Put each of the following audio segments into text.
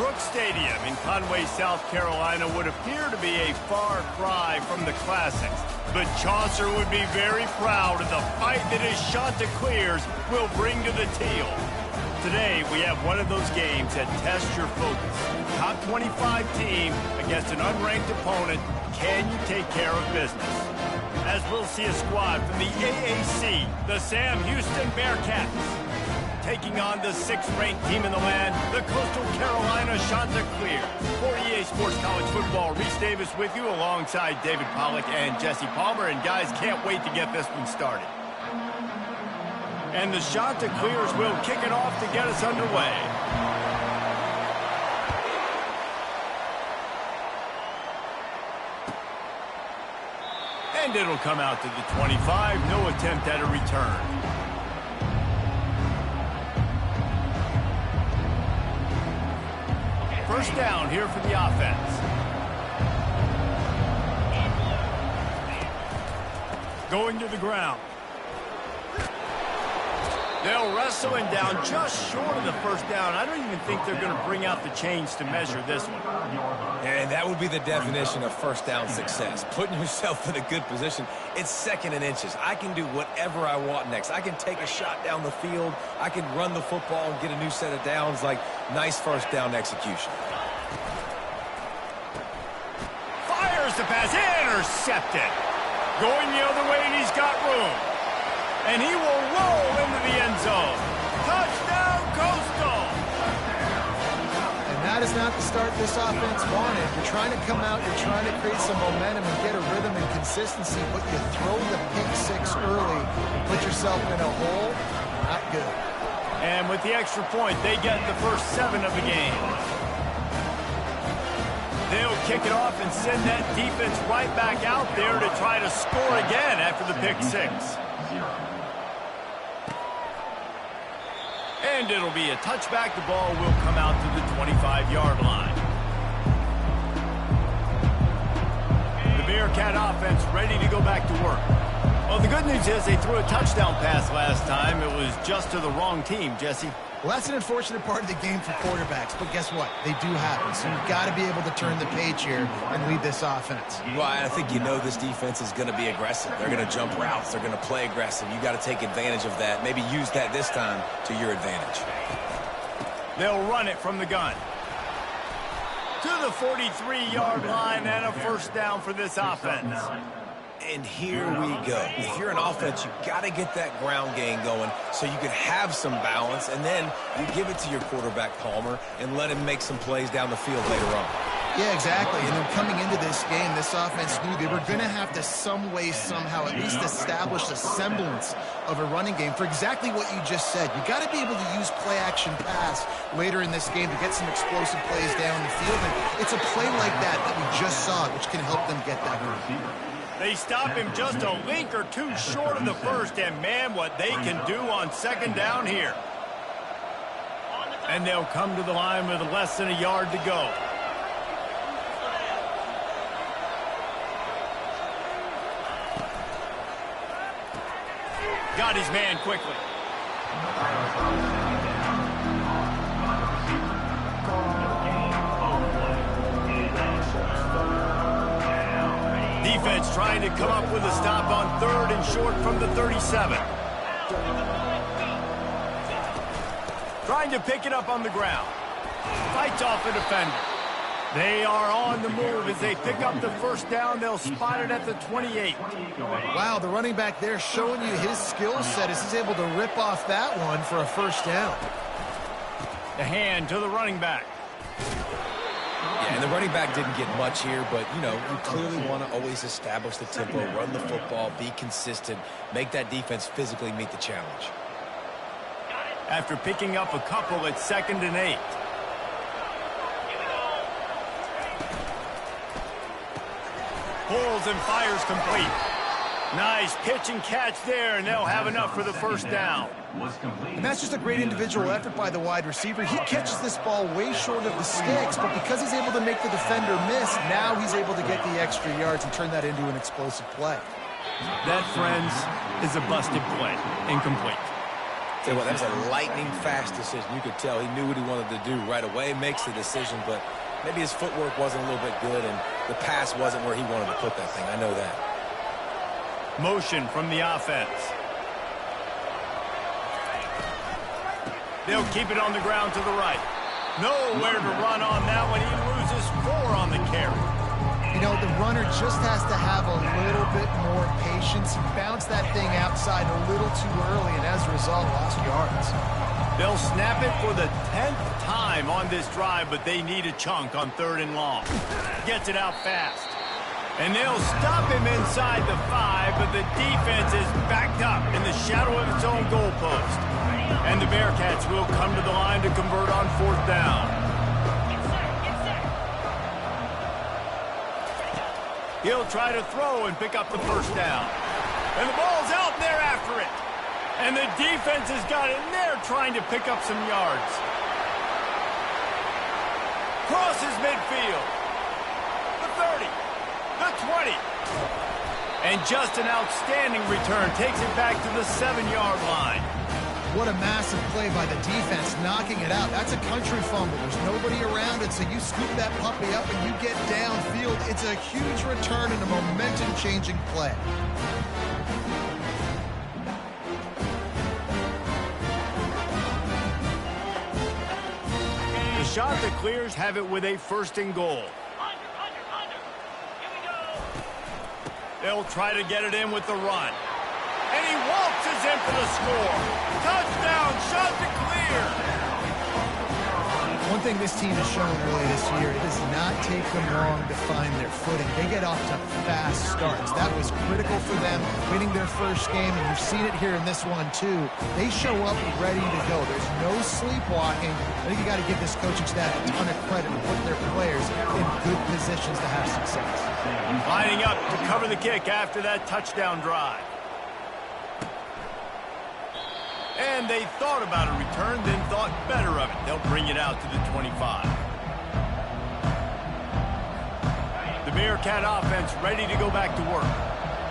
Brooks Stadium in Conway, South Carolina would appear to be a far cry from the classics, but Chaucer would be very proud of the fight that his Chanticleers will bring to the teal. Today, we have one of those games that tests your focus. Top 25 team against an unranked opponent. Can you take care of business? As we'll see a squad from the AAC, the Sam Houston Bearcats, taking on the 6th-ranked team in the land, the Coastal Carolina Chanticleers. For EA Sports College Football, Reese Davis with you alongside David Pollack and Jesse Palmer. And guys, can't wait to get this one started. And the Chanticleers will kick it off to get us underway. And it'll come out to the 25. No attempt at a return. First down here for the offense. Going to the ground. They'll wrestle him down just short of the first down. I don't even think they're going to bring out the chains to measure this one. And that would be the definition of first down success. Putting yourself in a good position. It's 2nd and inches. I can do whatever I want next. I can take a shot down the field. I can run the football and get a new set of downs. Like, nice first down execution. Fires the pass. Intercepted. Going the other way, and he's got room. And he will roll into the end zone. Touchdown, Costal! And that is not the start this offense wanted. You're trying to come out, you're trying to create some momentum and get a rhythm and consistency, but you throw the pick 6 early, put yourself in a hole, not good. And with the extra point, they get the first 7 of the game. They'll kick it off and send that defense right back out there to try to score again after the pick 6. And it'll be a touchback. The ball will come out to the 25-yard line. The Bearcat offense ready to go back to work. Well, the good news is they threw a touchdown pass last time. It was just to the wrong team, Jesse. Well, that's an unfortunate part of the game for quarterbacks, but guess what? They do happen, so you've got to be able to turn the page here and lead this offense. Right, I think you know this defense is going to be aggressive. They're going to jump routes. They're going to play aggressive. You got to take advantage of that. Maybe use that this time to your advantage. They'll run it from the gun. To the 43-yard line and a first down for this offense. And here we go. If you're an offense, you got to get that ground game going so you can have some balance, and then you give it to your quarterback, Palmer, and let him make some plays down the field later on. Yeah, exactly. And then coming into this game, this offense knew they were going to have to some way, somehow, at least establish a semblance of a running game for exactly what you just said. You got to be able to use play-action pass later in this game to get some explosive plays down the field. And it's a play like that we just saw, which can help them get that run. They stop him just a link or two short of the first, and man, what they can do on 2nd down here. And they'll come to the line with less than a yard to go. Got his man quickly. Defense trying to come up with a stop on 3rd and short from the 37. Trying to pick it up on the ground. Fights off a defender. They are on the move as they pick up the first down. They'll spot it at the 28. Wow, the running back there showing you his skill set as he's able to rip off that one for a first down. The hand to the running back. Yeah, and the running back didn't get much here, but, you know, you clearly want to always establish the tempo, run the football, be consistent, make that defense physically meet the challenge. After picking up a couple at 2nd and 8. Pulls and fires complete. Nice pitch and catch there, and they'll have enough for the first down. And that's just a great individual effort by the wide receiver. He catches this ball way short of the sticks, but because he's able to make the defender miss, now he's able to get the extra yards and turn that into an explosive play. That, friends, is a busted play. Incomplete. Tell you what, that was a lightning-fast decision. You could tell he knew what he wanted to do right away, makes the decision, but maybe his footwork wasn't a little bit good, and the pass wasn't where he wanted to put that thing. I know that. Motion from the offense. They'll keep it on the ground to the right. Nowhere to run on that one. He loses 4 on the carry. You know, the runner just has to have a little bit more patience. He bounced that thing outside a little too early, and as a result, lost yards. They'll snap it for the 10th time on this drive, but they need a chunk on 3rd and long. Gets it out fast. And they'll stop him inside the 5, but the defense is backed up in the shadow of its own goalpost. And the Bearcats will come to the line to convert on 4th down. He'll try to throw and pick up the 1st down. And the ball's out there after it. And the defense has got it, and they're trying to pick up some yards. Crosses midfield. The 30. The 20. And just an outstanding return. Takes it back to the 7-yard line. What a massive play by the defense, knocking it out. That's a country fumble. There's nobody around it, so you scoop that puppy up and you get downfield. It's a huge return and a momentum-changing play. The shot that clears have it with a 1st and goal. They'll try to get it in with the run. And he waltzes in for the score. Touchdown, shot to clear. One thing this team has shown early this year, it does not take them long to find their footing. They get off to fast starts. That was critical for them, winning their 1st game, and you've seen it here in this one, too. They show up ready to go. There's no sleepwalking. I think you got to give this coaching staff a ton of credit and put their players in good positions to have success. Lining up to cover the kick after that touchdown drive. And they thought about a return, then thought better of it. They'll bring it out to the 25. The Bearcat offense ready to go back to work.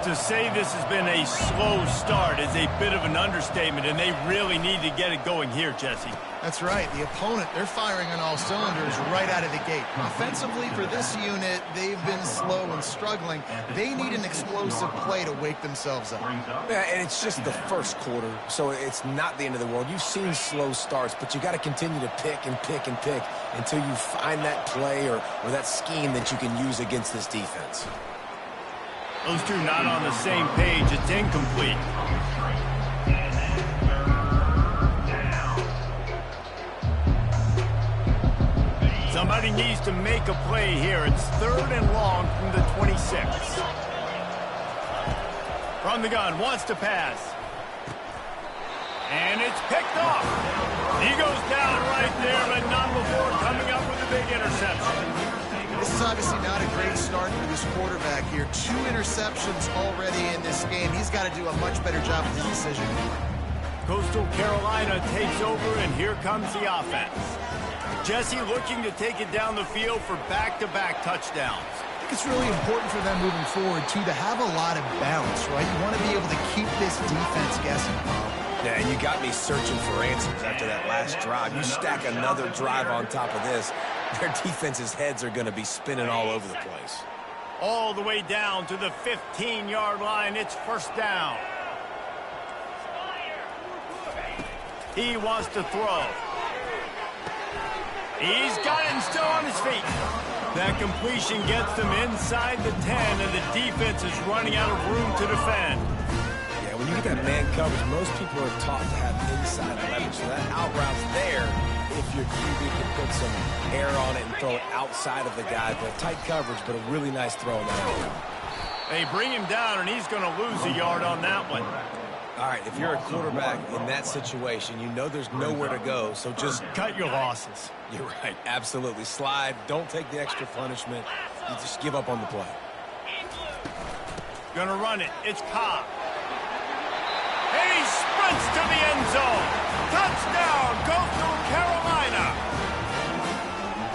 To say this has been a slow start is a bit of an understatement, and they really need to get it going here, Jesse. That's right. The opponent, they're firing on all cylinders right out of the gate. Offensively, for this unit, they've been slow and struggling. They need an explosive play to wake themselves up. Yeah, and it's just the 1st quarter, so it's not the end of the world. You've seen slow starts, but you got to continue to pick and pick and pick until you find that play or that scheme that you can use against this defense. Those two not on the same page. It's incomplete. Somebody needs to make a play here. It's 3rd and long from the 26. From the gun, wants to pass. And it's picked off. He goes down right there, but not before coming up with a big interception. This is obviously not a great start for this quarterback here. 2 interceptions already in this game. He's got to do a much better job with his decision. Coastal Carolina takes over, and here comes the offense. Jesse looking to take it down the field for back-to-back touchdowns. I think it's really important for them moving forward, too, to have a lot of balance, right? You want to be able to keep this defense guessing. Yeah, and you got me searching for answers after that last drive. You stack another drive on top of this, their defense's heads are going to be spinning all over the place. All the way down to the 15-yard line. It's 1st down. He wants to throw. He's got it and still on his feet. That completion gets them inside the 10, and the defense is running out of room to defend. Yeah, when you get that man coverage, most people are taught to have inside leverage. So that out route's there if your QB can put some air on it and throw it outside of the guy. But tight coverage, but a really nice throw in that area. They bring him down, and he's going to lose a yard on that one. All right, if you're a quarterback in that situation, you know there's nowhere to go, so just cut your losses. You're right, absolutely. Slide, don't take the extra punishment. You just give up on the play. Gonna run it. It's Cobb. And he sprints to the end zone. Touchdown, Coastal Carolina.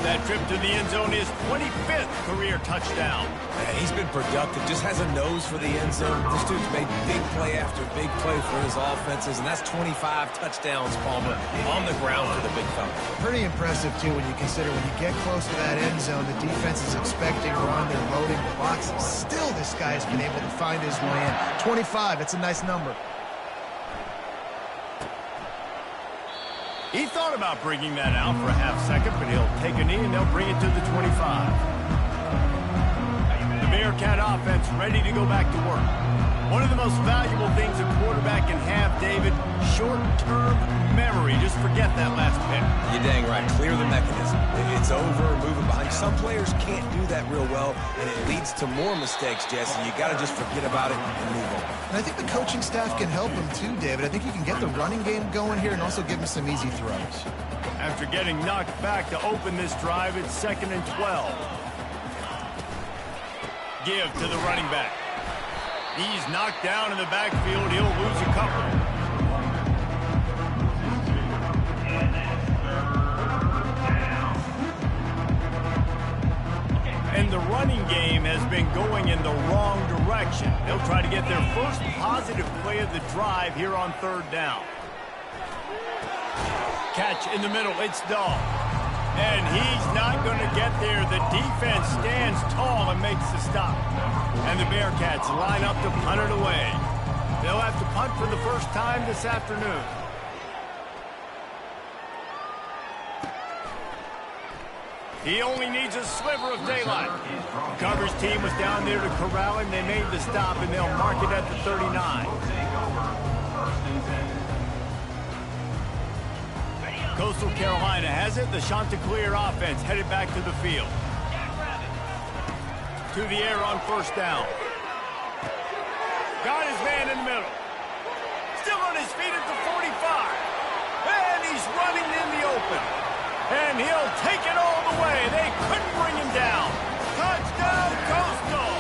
That trip to the end zone is 25th career touchdown. Man, he's been productive, just has a nose for the end zone. This dude's made big play after big play for his offenses, and that's 25 touchdowns, Palmer, on the ground for the big fella. Pretty impressive, too, when you consider when you get close to that end zone, the defense is expecting run, they're loading the box. Still, this guy has been able to find his way in. 25, it's a nice number. He thought about bringing that out for a half second, but he'll take a knee and they'll bring it to the 25. The Bearcat offense ready to go back to work. One of the most valuable things a quarterback can have, David, short-term memory. Just forget that last pick. You're dang right. Clear the mechanism. It's over, moving behind. Some players can't do that real well, and it leads to more mistakes, Jesse. You got to just forget about it and move on. And I think the coaching staff can help him too, David. I think you can get the running game going here and also give him some easy throws. After getting knocked back to open this drive, it's 2nd and 12. Give to the running back. He's knocked down in the backfield. He'll lose a couple. And the running game has been going in the wrong direction. They'll try to get their first positive play of the drive here on 3rd down. Catch in the middle. It's Dahl. And he's not going to get there. The defense stands tall and makes the stop. And the Bearcats line up to punt it away. They'll have to punt for the first time this afternoon. He only needs a sliver of daylight. The coverage team was down there to corral him. They made the stop, and they'll mark it at the 39. Coastal Carolina has it. The Chanticleer offense headed back to the field. To the air on 1st down. Got his man in the middle. Still on his feet at the 45. And he's running in the open. And he'll take it all the way. They couldn't bring him down. Touchdown, Costal!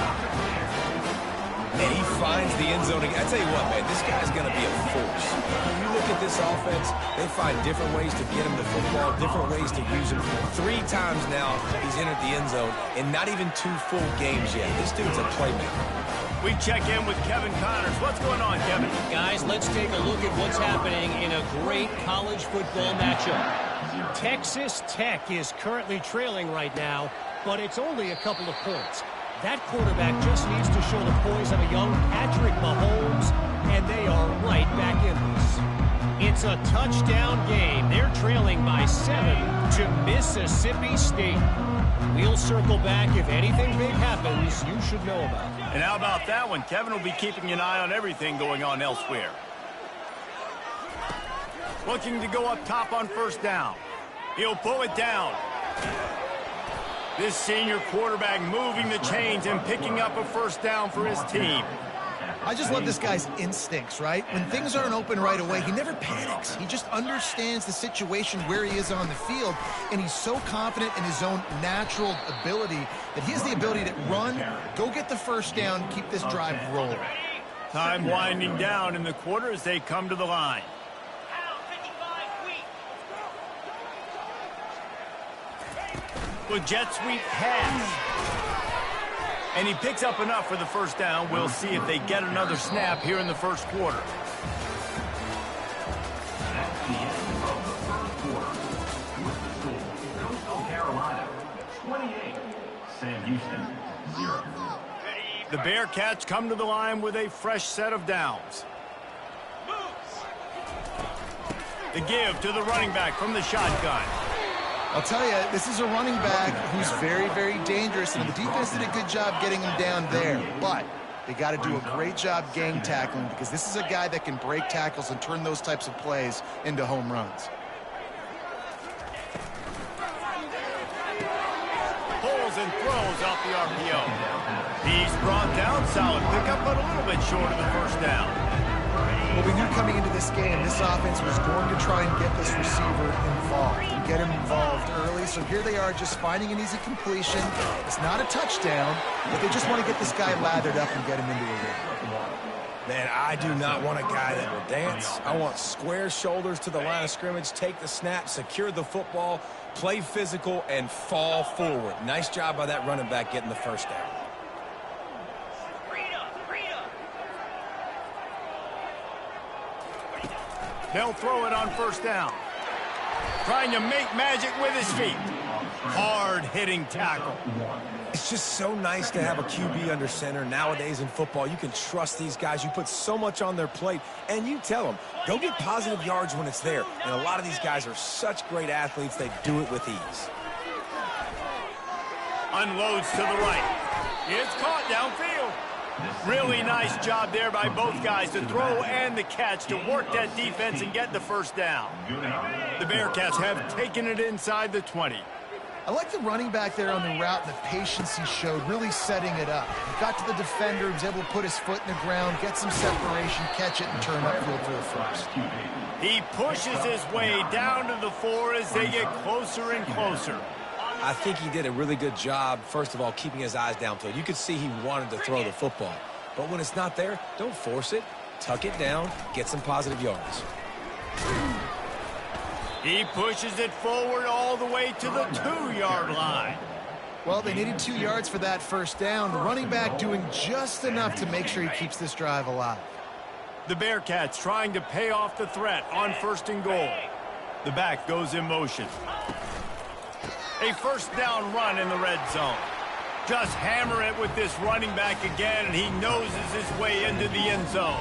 And he finds the end zone again. I tell you what, man, this guy's going to be a force. When you look at this offense, they find different ways to get him the football, different ways to use him. 3 times now he's entered the end zone, and not even 2 full games yet. This dude's a playmaker. We check in with Kevin Connors. What's going on, Kevin? Guys, let's take a look at what's happening in a great college football matchup. Texas Tech is currently trailing right now, but it's only a couple of points. That quarterback just needs to show the poise of a young Patrick Mahomes, and they are right back in this. It's a touchdown game. They're trailing by 7 to Mississippi State. We'll circle back if anything big happens you should know about. And how about that one? Kevin will be keeping an eye on everything going on elsewhere. Looking to go up top on 1st down. He'll pull it down. This senior quarterback moving the chains and picking up a 1st down for his team. I just love this guy's instincts, right? When things aren't open right away, he never panics. He just understands the situation where he is on the field, and he's so confident in his own natural ability that he has the ability to run, go get the 1st down, keep this drive rolling. Time winding down in the quarter as they come to the line. With jet sweep pass. And he picks up enough for the 1st down. We'll see if they get another snap here in the 1st quarter. Coastal Carolina, 28. Sam Houston, 0. The Bearcats come to the line with a fresh set of downs. The give to the running back from the shotgun. I'll tell you, this is a running back who's very, very dangerous, and the defense did a good job getting him down there. But they got to do a great job gang tackling because this is a guy that can break tackles and turn those types of plays into home runs. Pulls and throws off the RPO. He's brought down, solid pickup, but a little bit short of the 1st down. Well, we knew coming into this game, this offense was going to try and get this receiver involved and get him involved early. So here they are just finding an easy completion. It's not a touchdown, but they just want to get this guy lathered up and get him into the ring. Man, I do not want a guy that will dance. I want square shoulders to the line of scrimmage, take the snap, secure the football, play physical, and fall forward. Nice job by that running back getting the first down. They'll throw it on first down. Trying to make magic with his feet. Hard-hitting tackle. It's just so nice to have a QB under center. Nowadays in football, you can trust these guys. You put so much on their plate, and you tell them, go get positive yards when it's there. And a lot of these guys are such great athletes, they do it with ease. Unloads to the right. It's caught downfield. Really nice job there by both guys to throw and the catch to work that defense and get the first down. The Bearcats have taken it inside the 20. I like the running back there on the route and the patience he showed, really setting it up. He got to the defender, he was able to put his foot in the ground, get some separation, catch it, and turn upfield for the first. He pushes his way down to the 4 as they get closer and closer. I think he did a really good job, first of all, keeping his eyes downfield. You could see he wanted to throw the football. But when it's not there, don't force it. Tuck it down, get some positive yards. He pushes it forward all the way to the 2-yard line. Well, they needed 2 yards for that first down. The running back doing just enough to make sure he keeps this drive alive. The Bearcats trying to pay off the threat on 1st and goal. The back goes in motion. A first down run in the red zone. Just hammer it with this running back again, and he noses his way into the end zone.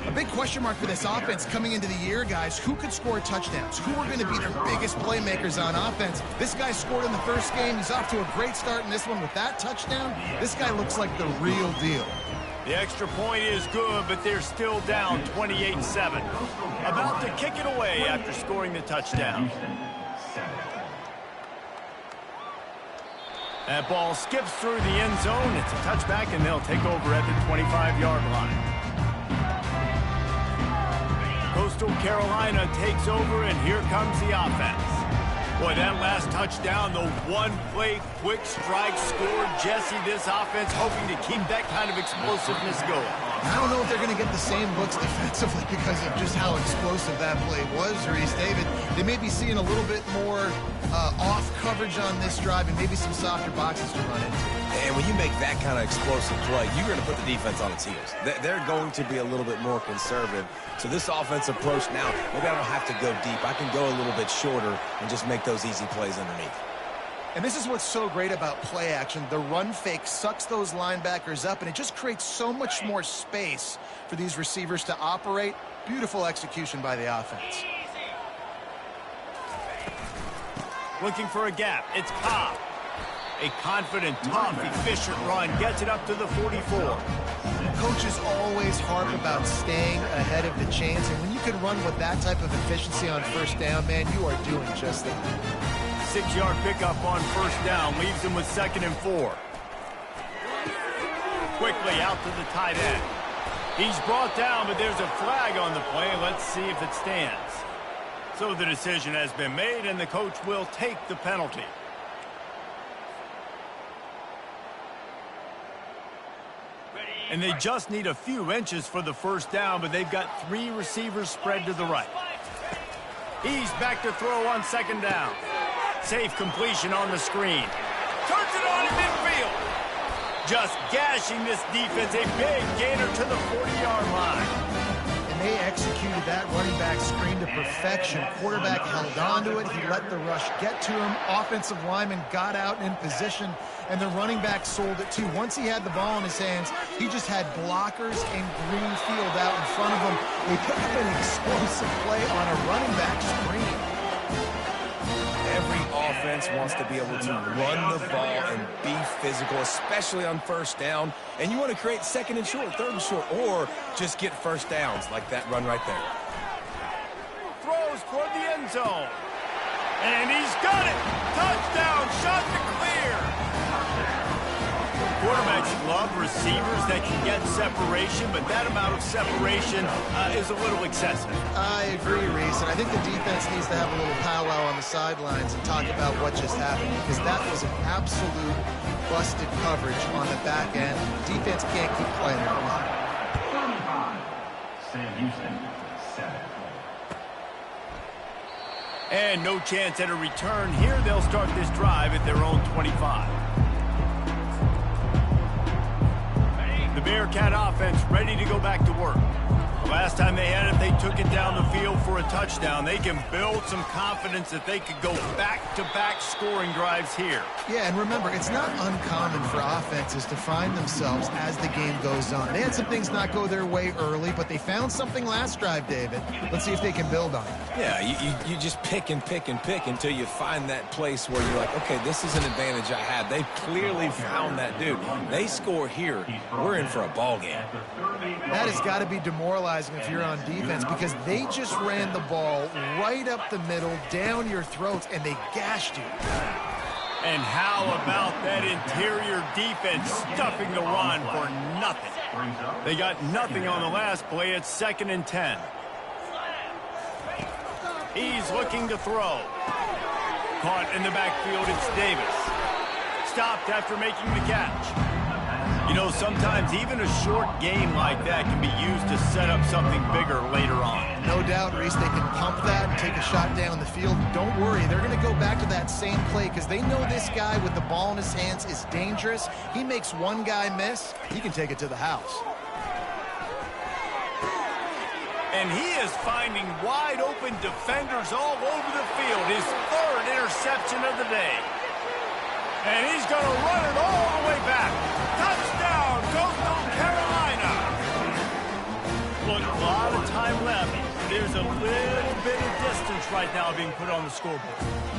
A big question mark for this offense coming into the year, guys. Who could score touchdowns? Who are going to be their biggest playmakers on offense? This guy scored in the first game. He's off to a great start in this one with that touchdown. This guy looks like the real deal. The extra point is good, but they're still down 28-7. About to kick it away after scoring the touchdown. That ball skips through the end zone. It's a touchback, and they'll take over at the 25-yard line. Coastal Carolina takes over, and here comes the offense. Boy, that last touchdown, the one-play quick strike scored. Jesse, this offense hoping to keep that kind of explosiveness going. I don't know if they're going to get the same looks defensively because of just how explosive that play was, Reese. David, they may be seeing a little bit more off coverage on this drive and maybe some softer boxes to run into. And when you make that kind of explosive play, you're going to put the defense on its heels. They're going to be a little bit more conservative. So this offensive approach now, maybe I don't have to go deep. I can go a little bit shorter and just make those easy plays underneath. And this is what's so great about play action. The run fake sucks those linebackers up, and it just creates so much more space for these receivers to operate. Beautiful execution by the offense. Looking for a gap. It's Cobb. A confident, tough, efficient run gets it up to the 44. Coaches always harp about staying ahead of the chains, and when you can run with that type of efficiency on first down, man, you are doing just that. 6-yard pickup on first down leaves them with 2nd and 4. Quickly out to the tight end. He's brought down, but there's a flag on the play. Let's see if it stands. So the decision has been made, and the coach will take the penalty. And they just need a few inches for the first down, but they've got 3 receivers spread to the right. He's back to throw on 2nd down. Safe completion on the screen. Turns it on in midfield. Just gashing this defense. A big gainer to the 40-yard line. And they executed that running back screen to perfection. Quarterback held on to it. He let the rush get to him. Offensive lineman got out in position, and the running back sold it too. Once he had the ball in his hands, he just had blockers and green field out in front of him. They picked up an explosive play on a running back screen. Every offense wants to be able to run the ball and be physical, especially on first down. And you want to create 2nd and short, 3rd and short, or just get first downs like that run right there. Throws toward the end zone. And he's got it. Touchdown, shot to clear. Quarterbacks love receivers that can get separation, but that amount of separation is a little excessive. I agree, Reese, and I think the defense needs to have a little powwow on the sidelines and talk about what just happened, because that was an absolute busted coverage on the back end. Defense can't keep playing that way. Sam Houston, 7. And no chance at a return here. They'll start this drive at their own 25. The Bearcat offense ready to go back to work. Last time they had it, they took it down the field for a touchdown. They can build some confidence that they could go back-to-back scoring drives here. Yeah, and remember, it's not uncommon for offenses to find themselves as the game goes on. They had some things not go their way early, but they found something last drive, David. Let's see if they can build on it. Yeah, you just pick and pick and pick until you find that place where you're like, okay, this is an advantage I have. They've clearly found that dude. They score here, we're in for a ball game. That has got to be demoralizing if you're on defense, because they just ran the ball right up the middle, down your throats, and they gashed you. And how about that interior defense stuffing the run for nothing? They got nothing on the last play. It's 2nd and 10. He's looking to throw. Caught in the backfield, it's Davis. Stopped after making the catch. You know, sometimes even a short game like that can be used to set up something bigger later on. No doubt, Reese, they can pump that and take a shot down the field. Don't worry, they're going to go back to that same play because they know this guy with the ball in his hands is dangerous. He makes one guy miss, he can take it to the house. And he is finding wide open defenders all over the field. His 3rd interception of the day. And he's going to run it all the way back. Touchdown, Costal, Carolina. Look, a lot of time left. There's a little bit of distance right now being put on the scoreboard.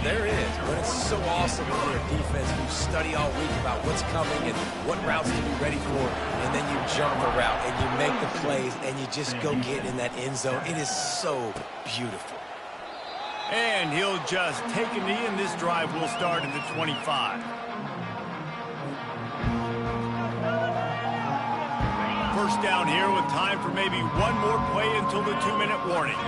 There is, but it's so awesome when you're a defense. You study all week about what's coming and what routes to be ready for, and then you jump the route and you make the plays and you just go get in that end zone. It is so beautiful. And he'll just take a knee, and this drive will start at the 25. First down here with time for maybe one more play until the 2-minute warning.